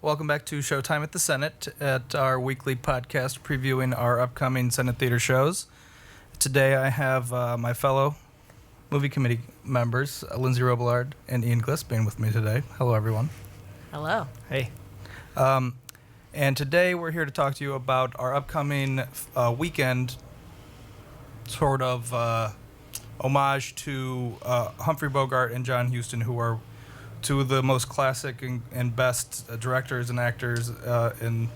Welcome back to Showtime at the Senate, at our weekly podcast previewing our upcoming Senate Theater shows. Today I have my fellow movie committee members, Lindsay, Robillard, and Ian Gleespen with me today. Hello, everyone. Hello. Hey. And today we're here to talk to you about our upcoming weekend sort of homage to Humphrey Bogart and John Huston, who are two of the most classic and best directors and actors in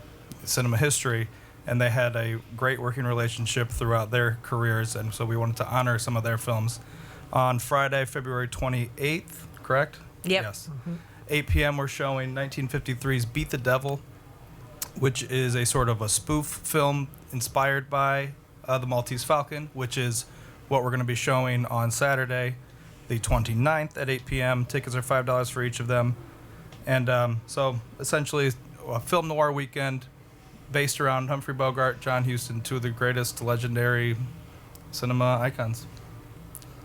cinema history, and they had a great working relationship throughout their careers, and so we wanted to honor some of their films. On Friday, February 28th, correct? Yep. Yes. 8 p.m. we're showing 1953's Beat the Devil, which is a sort of a spoof film inspired by the Maltese Falcon, which is what we're going to be showing on Saturday, the 29th at 8 p.m. Tickets are $5 for each of them. And so essentially a film noir weekend based around Humphrey Bogart, John Huston, two of the greatest legendary cinema icons.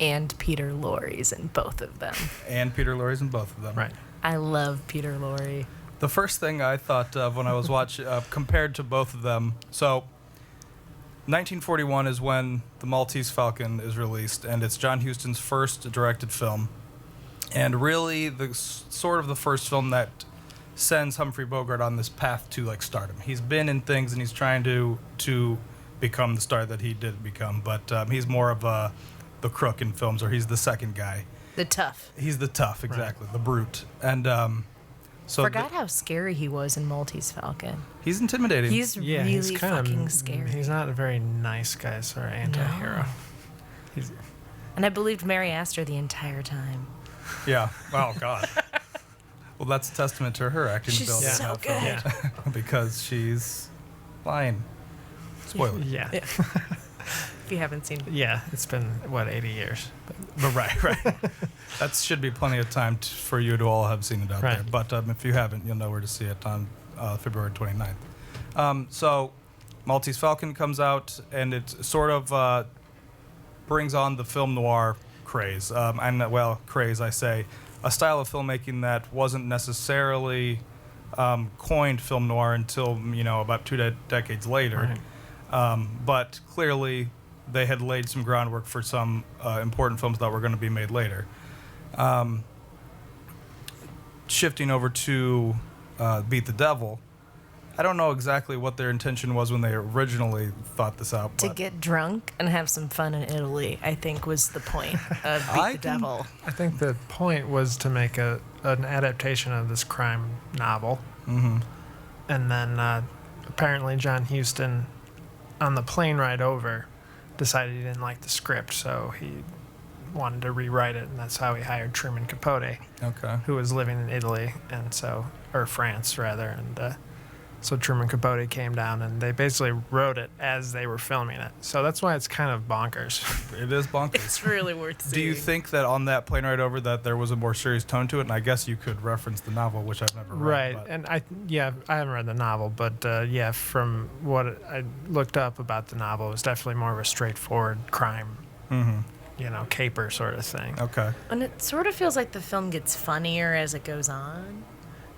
And Peter Lorre's in both of them. And Peter Lorre's in both of them. Right. I love Peter Lorre. The first thing I thought of when I was watching, compared to both of them, so 1941 is when the Maltese Falcon is released, and it's John Huston's first directed film, and really the sort of the first film that sends Humphrey Bogart on this path to like stardom. He's been in things, and he's trying to become the star that he did become, but he's more of the crook in films, or he's the second guy. The tough. He's the tough, exactly, the brute, and so Forgot how scary he was in Maltese Falcon. he's intimidating. He's really he's kind fucking of, scary. He's not a very nice guy, sort of anti-hero. No. He's, And I believed Mary Astor the entire time. Yeah. Oh God. Well, that's a testament to her acting She's ability. so good. yeah. Because she's lying. Spoiler. Yeah. If you haven't seen it. Yeah, it's been, 80 years? But right. That should be plenty of time for you to all have seen it out Right. there. But if you haven't, you'll know where to see it on February 29th. So Maltese Falcon comes out, and it sort of brings on the film noir craze. Craze, I say. A style of filmmaking that wasn't necessarily coined film noir until, about two decades later. Right. But clearly they had laid some groundwork for some important films that were going to be made later. Shifting over to Beat the Devil, I don't know exactly what their intention was when they originally thought this out. To get drunk and have some fun in Italy, I think was the point of Beat the Devil. I think the point was to make an adaptation of this crime novel. Mm-hmm. And then apparently John Huston, on the plane ride over, decided he didn't like the script, so he wanted to rewrite it, and that's how he hired Truman Capote, Okay. who was living in Italy, or France rather, and so Truman Capote came down, and they basically wrote it as they were filming it. So that's why it's kind of bonkers. It is bonkers. It's really worth seeing. Do you think that on that plane ride over that there was a more serious tone to it? And I guess you could reference the novel, which I've never read. Right, but- and I haven't read the novel, but from what I looked up about the novel, it was definitely more of a straightforward crime, caper sort of thing. Okay. And it sort of feels like the film gets funnier as it goes on.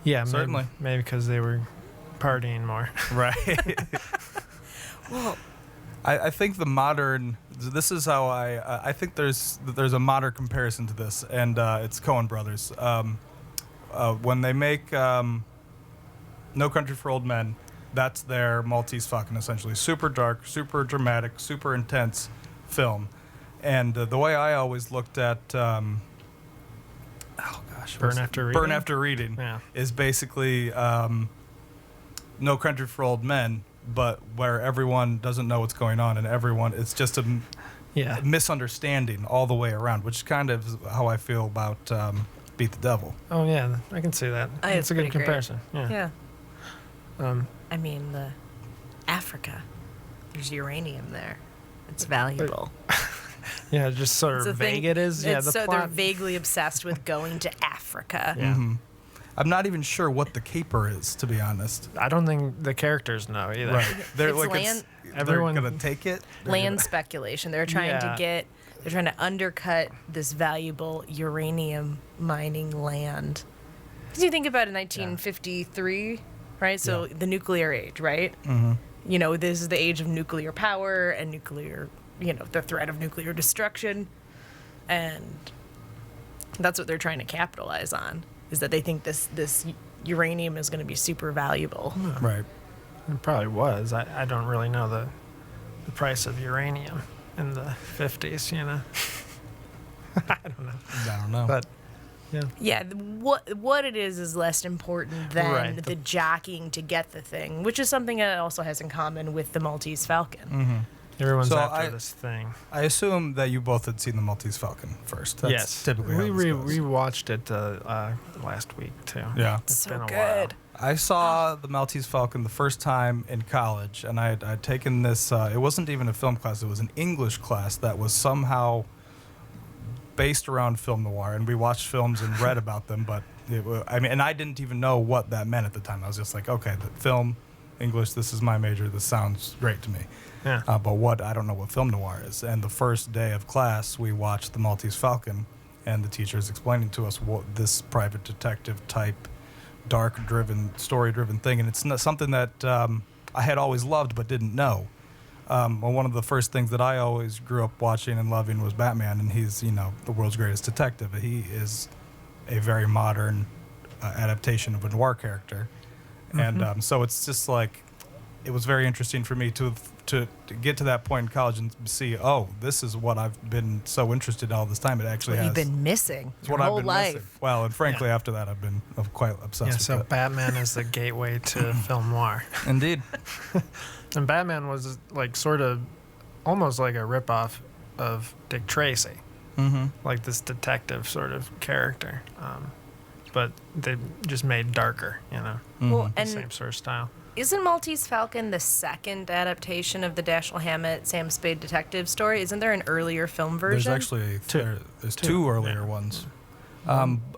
Yeah, Certainly. maybe because they were partying more. Right. Well, I think the modern. This is how I think there's a modern comparison to this, and it's Coen Brothers. When they make No Country for Old Men, that's their Maltese Falcon, essentially. Super dark, super dramatic, super intense film. And the way I always looked at Burn After Reading Yeah. is basically No Country for Old Men, but where everyone doesn't know what's going on, and it's just a misunderstanding all the way around, which kind of is how I feel about Beat the Devil. Oh yeah, I can see that. It's a good pretty great. comparison. Yeah. I mean, Africa, there's uranium there. It's valuable. Yeah, just sort It's a of thing- vague it is. Yeah, it's the so plot. they're vaguely obsessed with going to Africa. Yeah. Mhm. I'm not even sure what the caper is, to be honest. I don't think the characters know either. Right. They're It's like land- Everyone- they're gonna take it. They're Land gonna- speculation. They're trying to undercut this valuable uranium mining land. Because you think about it, 1953, right? So the nuclear age, right? Mm-hmm. You know, this is the age of nuclear power and nuclear, you know, the threat of nuclear destruction. And that's what they're trying to capitalize on, is that they think this uranium is going to be super valuable. Right. It probably was. I don't really know the price of uranium in the 50s, you know. I don't know. But yeah. Yeah, what it is less important than Right. the jockeying to get the thing, which is something that it also has in common with the Maltese Falcon. Mm-hmm. Everyone's So after this thing. I assume that you both had seen the Maltese Falcon first. That's Yes. typically how this goes. we watched it last week too. Yeah. It's So been a good. I saw the Maltese Falcon the first time in college, and I'd taken this. It wasn't even a film class; it was an English class that was somehow based around film noir. And we watched films and read about them, but and I didn't even know what that meant at the time. I was just like, okay, the film, English. This is my major. This sounds great to me. Yeah. But I don't know what film noir is. And the first day of class, we watched the Maltese Falcon, and the teacher is explaining to us what this private detective type, story-driven thing. And it's not something that I had always loved but didn't know. Well, one of the first things that I always grew up watching and loving was Batman, and he's, the world's greatest detective. He is a very modern adaptation of a noir character. Mm-hmm. And so it's just like, it was very interesting for me to get to that point in college and see, oh, this is what I've been so interested in all this time. It actually What has. you've been missing It's your what I've whole been life. missing. Well, and frankly, after that, I've been quite obsessed Yeah, with so it. Batman is the gateway to film noir. Indeed. And Batman was like sort of almost like a ripoff of Dick Tracy, Mm-hmm. like this detective sort of character. But they just made darker, Well, Mm-hmm. and same sort of style. isn't Maltese Falcon the second adaptation of the Dashiell Hammett Sam Spade detective story? Isn't there an earlier film There's version? actually Two. there's Two, two earlier yeah. ones.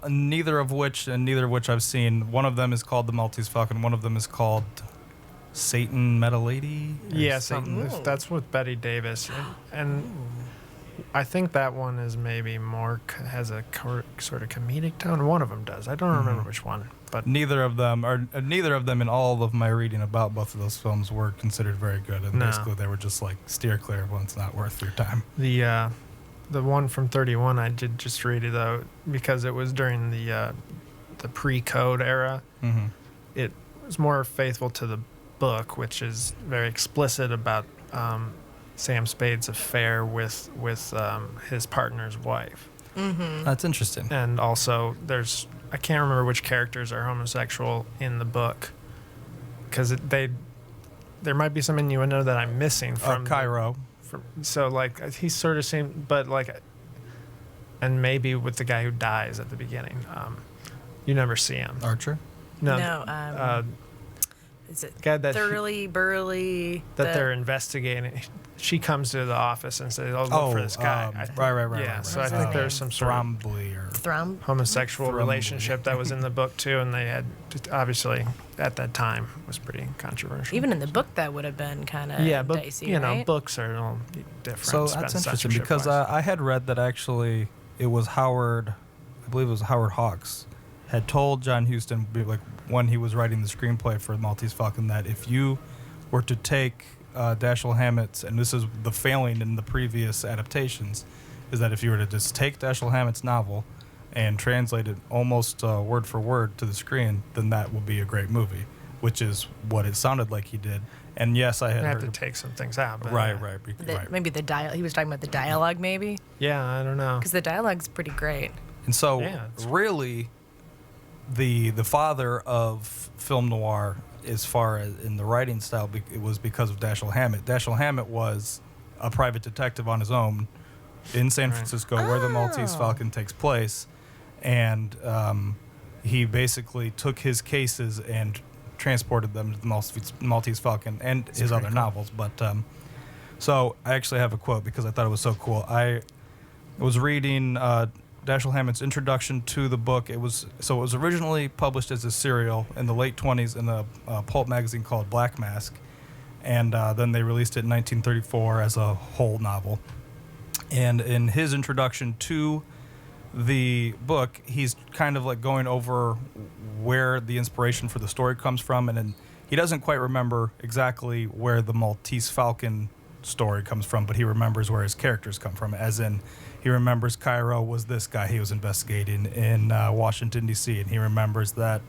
Neither of which I've seen. One of them is called the Maltese Falcon. One of them is called Satan Met a Lady. or Yeah, Satan- Ooh. that's with Betty Davis, and I think that one is maybe more has a sort of comedic tone. One of them does. I don't remember which one, but Neither of them in all of my reading about both of those films were considered very good, and No. basically they were just like steer clear of one. It's not worth your time. the one from 31 I did just read it though because it was during the pre-code era. Mm-hmm. It was more faithful to the book, which is very explicit about Sam Spade's affair with his partner's wife. Mm-hmm. That's interesting. And also, I can't remember which characters are homosexual in the book, because there might be some innuendo that I'm missing from Cairo. so like he sort of seemed, but like, and maybe with the guy who dies at the beginning, you never see him. Archer. No, is it guy that Thoroughly Burley? they're investigating. She comes to the office and says, "Oh, look for this guy." I think- right. Yeah, right, so I What's think his there's name? some sort of Thrombly or Thrum? homosexual Thrumbly. relationship that was in the book too, and they had obviously at that time was pretty controversial. Even in the book, that would have been kind of yeah, but dicey, you know, right? books are a little different. So that's interesting because censorship-wise. I had read that actually it was I believe it was Howard Hawks, had told John Huston, like when he was writing the screenplay for Maltese Falcon, that if you were to take Dashiell Hammett's, and this is the failing in the previous adaptations, is that if you were to just take Dashiell Hammett's novel and translate it almost word for word to the screen, then that would be a great movie, which is what it sounded like he did. And yes, I had I have heard to take some things out. But right. Maybe the dialogue. He was talking about the dialogue, maybe, Yeah, I don't know. because the dialogue's pretty great. And so, Yeah, it's- really, the father of film noir, as far as in the writing style, it was because of Dashiell Hammett. Dashiell Hammett was a private detective on his own in San Right. Francisco, where the Maltese Oh. Falcon takes place, and he basically took his cases and transported them to the Maltese Falcon and his pretty other cool. novels. But so I actually have a quote because I thought it was so cool. I was reading Dashiell Hammett's introduction to the book. It was originally published as a serial in the late 20s in a pulp magazine called Black Mask, and then they released it in 1934 as a whole novel. And in his introduction to the book, he's kind of like going over where the inspiration for the story comes from, and then he doesn't quite remember exactly where the Maltese Falcon story comes from, but he remembers where his characters come from, as in he remembers Cairo was this guy he was investigating in Washington, D.C., and he remembers that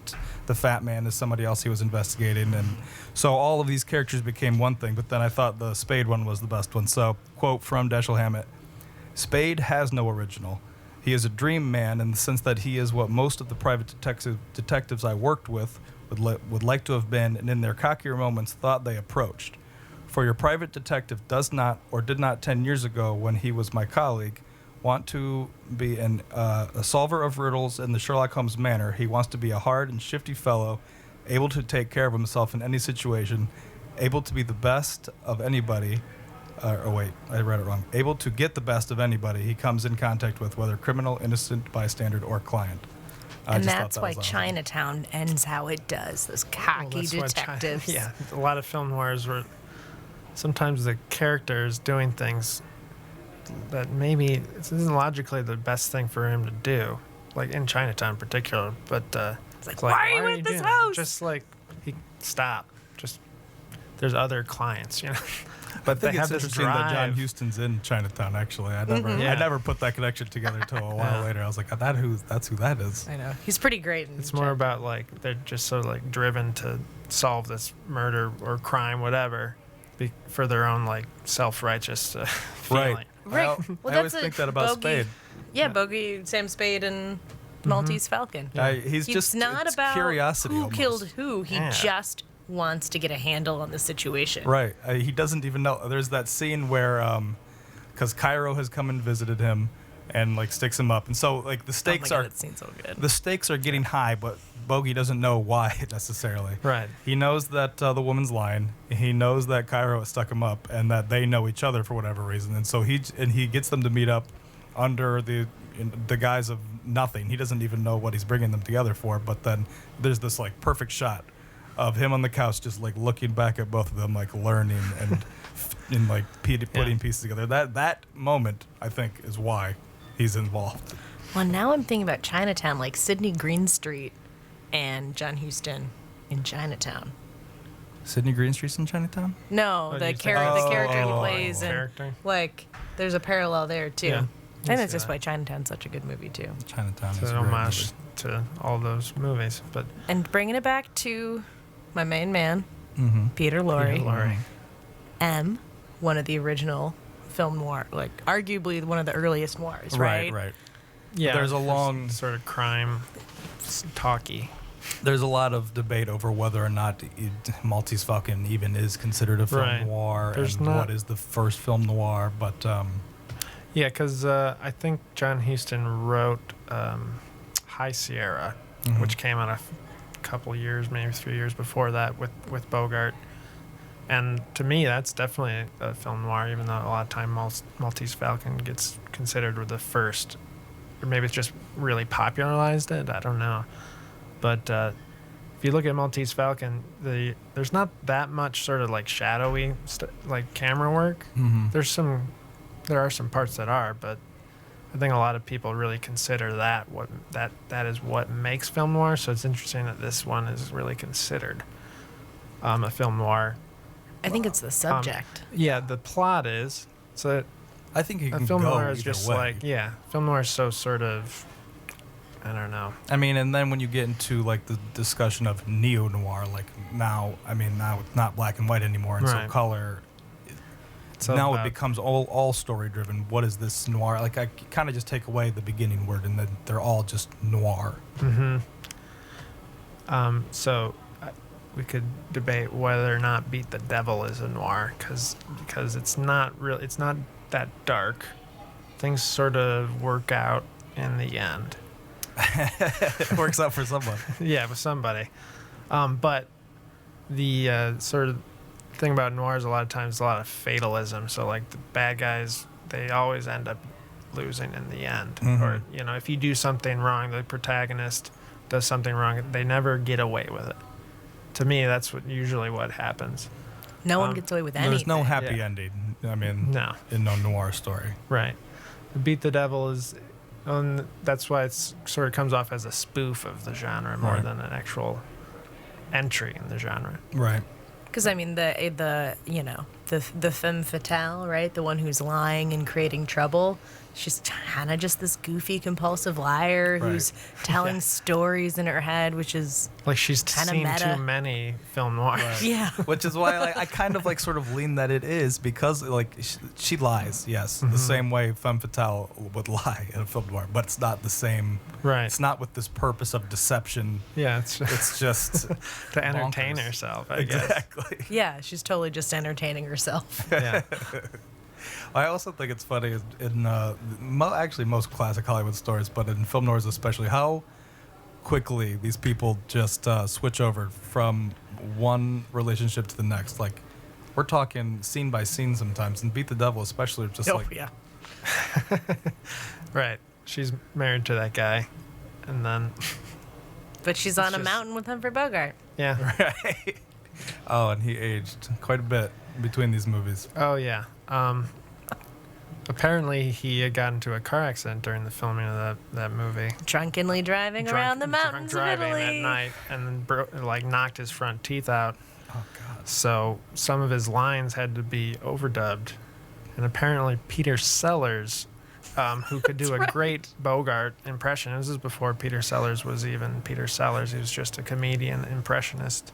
the Fat Man is somebody else he was investigating, and so all of these characters became one thing, but then I thought the Spade one was the best one. So, quote from Dashiell Hammett, "Spade has no original. He is a dream man in the sense that he is what most of the private detectives I worked with would like to have been, and in their cockier moments thought they approached. For your private detective does not, or did not 10 years ago when he was my colleague, want to be a solver of riddles in the Sherlock Holmes manner. He wants to be a hard and shifty fellow, able to take care of himself in any situation, able to be the best of anybody." I read it wrong. "Able to get the best of anybody he comes in contact with, whether criminal, innocent, bystander, or client." And that's why Chinatown ends how it does. Those cocky that's why detectives. Yeah, a lot of film noirs were sometimes the characters doing things that maybe this isn't logically the best thing for him to do, like in Chinatown in particular. But It's like, why are you at this doing house? that? Just like stop. Just there's other clients, you know. I But think they it's have this interesting that John drive. Huston's in Chinatown. Actually, I Yeah. never put that connection together until a while Yeah. later. I was like, that's who that is. I know. He's pretty great. It's more about like they're just so like driven to solve this murder or crime, whatever, for their own like self-righteous feeling. Right. Right. I always think that about Spade. Yeah, Bogey, Sam Spade, and Maltese Falcon. He's just not it's about curiosity who almost. killed who. He Yeah. just wants to get a handle on the situation. Right. He doesn't even know. There's that scene where, because Cairo has come and visited him, and like sticks him up, and so like the stakes oh my are God, that scene's so good. the stakes are getting high, but Bogey doesn't know why necessarily. Right. He knows that the woman's lying. He knows that Cairo has stuck him up, and that they know each other for whatever reason. And so he gets them to meet up under the guise of nothing. He doesn't even know what he's bringing them together for. But then there's this like perfect shot of him on the couch, just like looking back at both of them, like learning and like putting pieces together. That moment, I think, is why he's involved. Well, now I'm thinking about Chinatown, like Sidney Greenstreet and John Huston in Chinatown. Sidney Greenstreet's in Chinatown? No, Oh, the you think- character he Oh. plays, and Character. like there's a parallel there too. Yeah, And I that's see just that. why Chinatown's such a good movie too. Chinatown It's is an a great homage movie. to all those movies, but And bringing it back to my main man, Mm-hmm. Peter Lorre. Peter Lorre. M, one of the original film noir, like arguably one of the earliest noirs, right? Right. yeah, There's a long- sort of crime talky. There's a lot of debate over whether or not Maltese Falcon even is considered a film Right. noir, There's and not- what is the first film noir. But Yeah, because I think John Huston wrote High Sierra, Mhm. which came out a couple years, maybe 3 years before that with Bogart. And to me, that's definitely a film noir, even though a lot of time Maltese Falcon gets considered the first, or maybe it's just really popularized it. I don't know. But if you look at Maltese Falcon, there's not that much sort of like shadowy like camera work. Mhm. There are some parts that are, but I think a lot of people really consider that that is what makes film noir. So it's interesting that this one is really considered a film noir. I think it's the subject. Yeah, the plot is so I think you a can film go noir is either just way. film noir is so sort of, I don't know. I mean, and then when you get into like the discussion of neo noir, like now it's not black and white anymore, and Right. so color. So Now it about- becomes all story driven. What is this noir? Like I kind of just take away the beginning word, and then they're all just noir. So we could debate whether or not Beat the Devil is a noir, because it's not that dark. Things sort of work out in the end. It works out for someone. Yeah, with somebody. But the sort of thing about noirs a lot of times is a lot of fatalism. So like the bad guys, they always end up losing in the end. Mhm. Or if you do something wrong, the protagonist does something wrong, they never get away with it. To me, that's usually what happens. No one gets away with anything. There's no happy Yeah. ending. I mean, No. in no noir story. Right. Beat the Devil is And that's why it's sort of comes off as a spoof of the genre more Right. than an actual entry in the genre. Right. Because I mean the femme fatale, right? The one who's lying and creating trouble. She's kind of just this goofy, compulsive liar who's telling Yeah. stories in her head, which is Like she's Kinda seen meta. too many film noirs. Right. yeah. Which is why I kind of like sort of lean that it is because like she lies, yes, the same way femme fatale would lie in a film noir, but it's not the same. Right. It's not with this purpose of deception. Yeah, it's It's just to entertain bonkers. herself, I guess. Exactly. Yeah, she's totally just entertaining herself. Yeah. I also think it's funny in actually most classic Hollywood stories, but in film noirs especially, how quickly these people just switch over from one relationship to the next. Like, we're talking scene by scene sometimes, and Beat the Devil especially, just Oh, like, yeah. Right. She's married to that guy. And then, But she's on a just- mountain with Humphrey Bogart. yeah. right? Oh, and he aged quite a bit between these movies. Oh, yeah. Apparently, he had gotten into a car accident during the filming of that movie. Drunkenly driving around the mountains of driving Italy. at night, and then knocked his front teeth out. Oh God. So some of his lines had to be overdubbed, and apparently Peter Sellers, who could do a great Bogart impression. This is before Peter Sellers was even Peter Sellers. He was just a comedian impressionist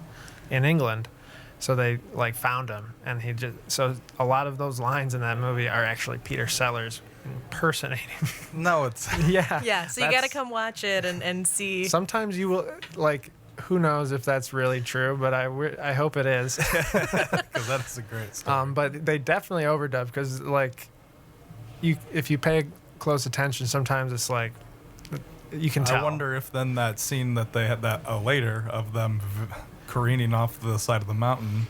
in England. So they found him, and so a lot of those lines in that movie are actually Peter Sellers impersonating. No, it's Yeah. Yeah, so you got to That's- come watch it and see. Sometimes you will who knows if that's really true, but I hope it is. because that is a great story. But they definitely overdub because if you pay close attention, sometimes it's like you can tell. I wonder if then that scene that they had later of them careening off the side of the mountain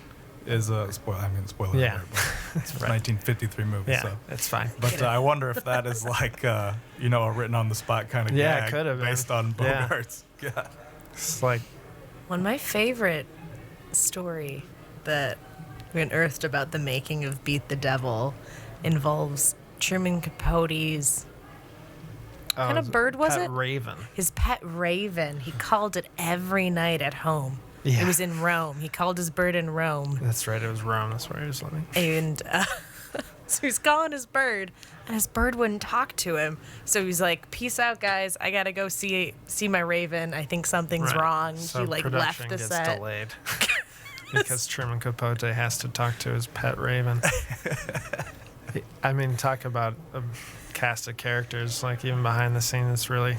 is a spoiler. I mean, spoiler Yeah. alert, but it's a Right. 1953 movie. Yeah, So. it's fine. But I wonder if that is like a written on the spot kind of Yeah, it gag could have been. based on Yeah. Bogart's. Yeah. It's like One of my favorite story that we unearthed about the making of Beat the Devil involves Truman Capote's kind of bird was pet it? Raven. his pet raven. He called it every night at home. Yeah. It was in Rome. He called his bird in Rome. That's right. It was Rome. That's where he was living. And so he's calling his bird, and his bird wouldn't talk to him. So he's like, "Peace out, guys. I gotta go see my raven. I think something's Right. wrong." So he left production the gets set. delayed because Truman Capote has to talk to his pet raven. I mean, talk about a cast of characters, like even behind the scenes, it's really.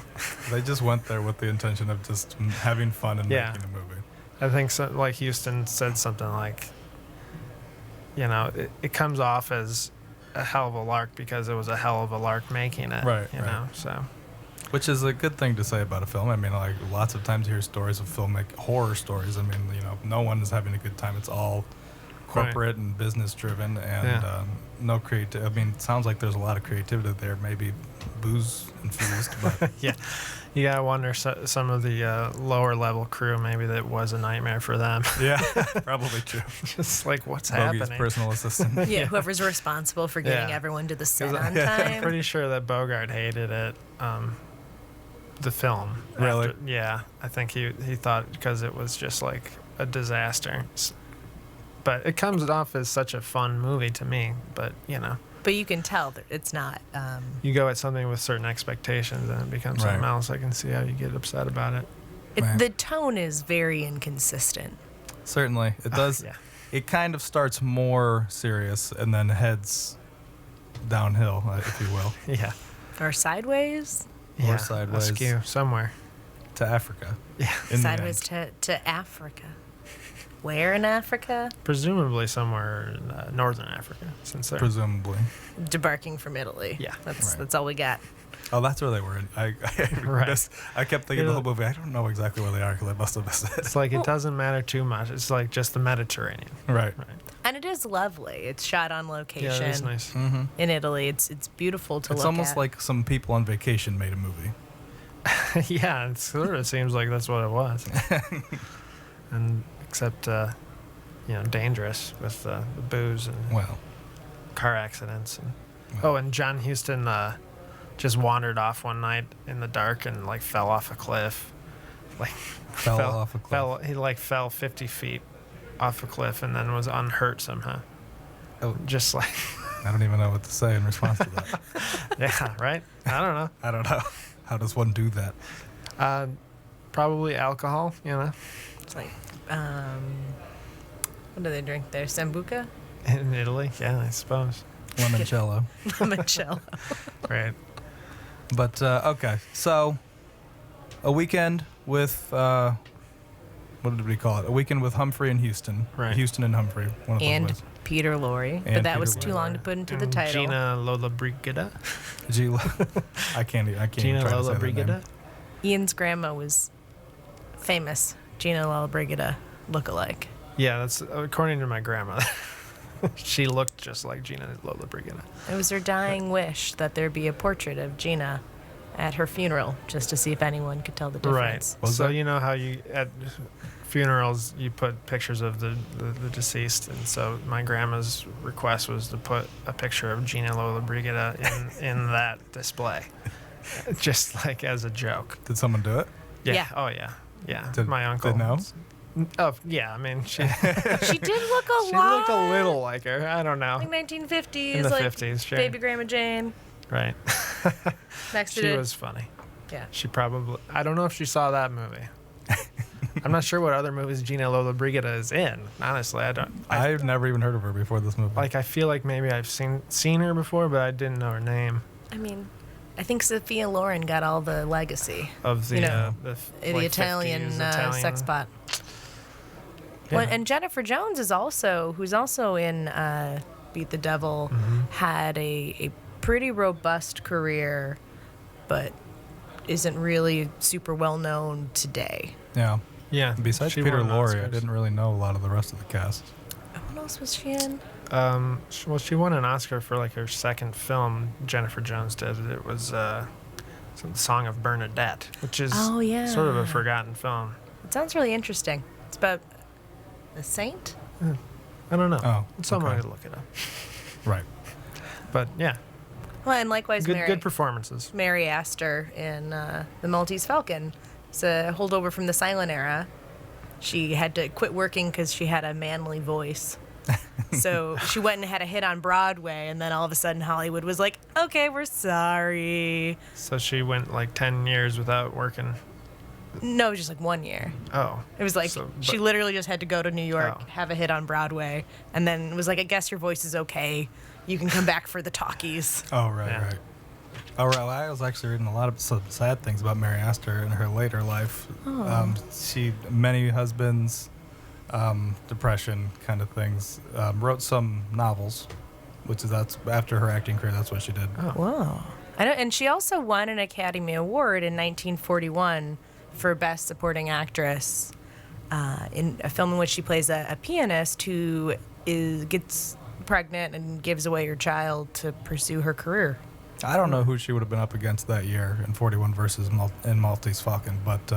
They just went there with the intention of just having fun and Yeah. making a movie. I think so, like Huston said something like, it comes off as a hell of a lark because it was a hell of a lark making it. Right, You right. know, so. Which is a good thing to say about a film. I mean, like lots of times you hear stories of horror stories. I mean, no one is having a good time. It's all corporate and business driven, and Yeah. no creative. I mean, it sounds like there's a lot of creativity there. Maybe booze infused, but Yeah. You gotta wonder some of the lower level crew, maybe that was a nightmare for them. yeah, probably true. Just like, what's Bogey's happening? personal assistant. Yeah, whoever's responsible for getting Yeah. everyone to the set 'Cause on I'm time. pretty sure that Bogart hated it, the film. Really? Yeah, I think he thought because it was just like a disaster. But it comes off as such a fun movie to me. But But you can tell that it's not. you go at something with certain expectations and it becomes Right. something else. I can see how you get upset about it. Right. The tone is very inconsistent. Certainly, it does. Yeah. It kind of starts more serious and then heads downhill, if you will, Yeah. Or sideways. Yeah. sideways. Askew somewhere. to Africa. Yeah. In the Sideways end. to Africa. Where in Africa? Presumably somewhere in northern Africa, since they're Presumably. Debarking from Italy. Yeah. That's Right. that's all we got. Oh, that's where they were. I Right. I kept thinking the whole movie. I don't know exactly where they are because I must have missed it. It's like it doesn't matter too much. It's like just the Mediterranean. Right. Right. And it is lovely. It's shot on Yeah, location that's nice. Mm-hmm. in Italy. It's beautiful to It's look almost at. like some people on vacation made a movie. Yeah, it sort of seems like that's what it was. And except, dangerous with the booze and Well, car accidents. And, Well. and John Huston just wandered off one night in the dark and like fell off a cliff. Like Fell off a cliff. He like fell 50 feet off a cliff and then was unhurt somehow. Oh. Just like I don't even know what to say in response to that. yeah, right? I don't know. I don't know. How does one do that? Probably alcohol, you know. It's like, what do they drink there? Sambuca? In Italy, yeah, I suppose. Limoncello. Limoncello. Right. But okay, so a weekend with what did we call it? A weekend with Humphrey and Huston. Right. Huston and Humphrey. One of those And ways. Peter Lorre. But And that Peter was too Lorre. long to put into the And title. Gina Lollobrigida. I can't even Gina try to say that Lollobrigida. name. Ian's grandma was famous. Gina Lollobrigida look-alike. Yeah, that's according to my grandmother. She looked just like Gina Lollobrigida. It was her dying wish that there be a portrait of Gina at her funeral, just to see if anyone could tell the difference. Was so that- you know how you at funerals you put pictures of the deceased, and so my grandma's request was to put a picture of Gina Lollobrigida in that display, just like as a joke. Did someone do it? Yeah. Oh yeah. Yeah. Did- my uncle. did know? Oh yeah. I mean, she She did look a she lot. looked a little like her. I don't know. Like 1950s, In the like 50s, sure. baby Grandma Jane. Right. Next to She the, was funny. yeah. She probably. I don't know if she saw that movie. I'm not sure what other movies Gina Lollobrigida is in. Honestly, I don't. I've never even heard of her before this movie. I feel like maybe I've seen her before, but I didn't know her name. I mean, I think Sophia Loren got all the legacy. Of the You know, the The Italian, sex bot. Yeah. Well, and Jennifer Jones is also, who's also in Beat the Devil, had a pretty robust career, but isn't really super well known today. yeah. Yeah. Besides she Peter won Lorre, I Oscars. didn't really know a lot of the rest of the cast. What else was she in? Well, she won an Oscar for like her second film. Jennifer Jones did. It was the Song of Bernadette, which is Oh, yeah. sort of a forgotten film. It sounds really interesting. It's about a saint? I don't know. Oh, Someone okay. could look it up. Right. But yeah, Well, and likewise, good performances. Mary Astor in the Maltese Falcon. It's a holdover from the silent era. She had to quit working because she had a manly voice. So she went and had a hit on Broadway, and then all of a sudden Hollywood was like, okay, we're sorry. So she went like 10 years without working. No, just like 1 year. Oh. It was like So, she but- literally just had to go to New York, Oh. have a hit on Broadway, and then it was like, I guess your voice is okay. You can come back for the talkies. Oh, right, Yeah. right. Oh, right. Well, I was actually reading a lot of some sad things about Mary Astor in her later life. She many husbands, depression kind of things. Wrote some novels, that's after her acting career. That's what she did. Oh. Whoa. And she also won an Academy Award in 1941 for Best Supporting Actress in a film in which she plays a pianist who gets pregnant and gives away her child to pursue her career. I don't know who she would have been up against that year in 41 versus in Maltese Falcon, but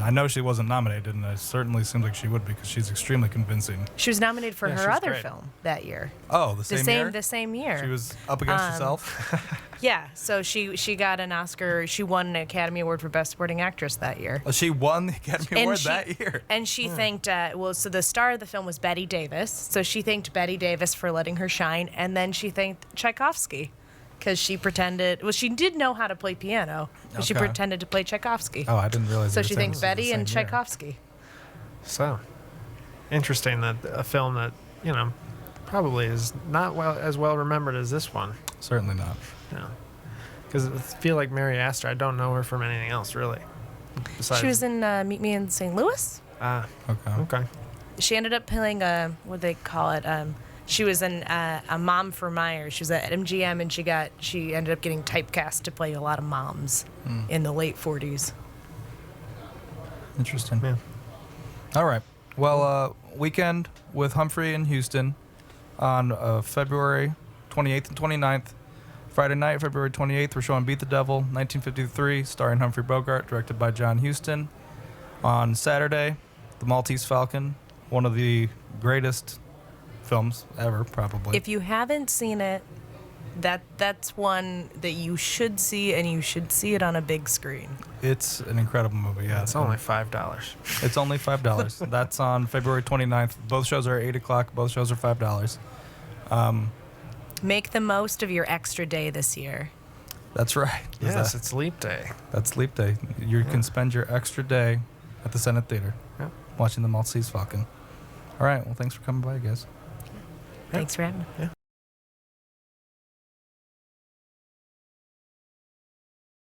I know she wasn't nominated, and it certainly seems like she would because she's extremely convincing. She was nominated for Yeah, her she's other great. film that year. Oh, the same year? The same year. She was up against herself? Yeah, so she got an Oscar. She won an Academy Award for Best Supporting Actress that year. Oh, she won the Academy Award that year. And she thanked, so the star of the film was Bette Davis. So she thanked Bette Davis for letting her shine. And then she thanked Tchaikovsky because she pretended, she did know how to play piano, but she Okay. pretended to play Tchaikovsky. Oh, I didn't realize. So you were she saying thanked this was the Betty and same year. Tchaikovsky. So interesting that a film that, probably is not as well remembered as this one. Certainly not. Because I feel like Mary Astor, I don't know her from anything else, really. Besides, She was in Meet Me in St. Louis. Ah, Okay. okay. She ended up playing what do they call it? She was a mom for Myers. She was at MGM, and she ended up getting typecast to play a lot of moms in the late 40s. Interesting. Yeah. All right. Well, weekend with Humphrey and Huston on February 28th and 29th. Friday night, February 28th, we're showing Beat the Devil, 1953, starring Humphrey Bogart, directed by John Huston. On Saturday, The Maltese Falcon, one of the greatest films ever, probably. If you haven't seen it, that's one that you should see, and you should see it on a big screen. It's an incredible movie. Yeah, It's only $5. It's only $5. That's on February 29th. Both shows are at 8 o'clock. Both shows are $5. Make the most of your extra day this year. That's right. Yes, it's Leap Day. That's Leap Day. You can spend your extra day at the Senate Theater watching the Maltese Falcon. All right. Well, thanks for coming by, guys. Thanks for having me. Yeah.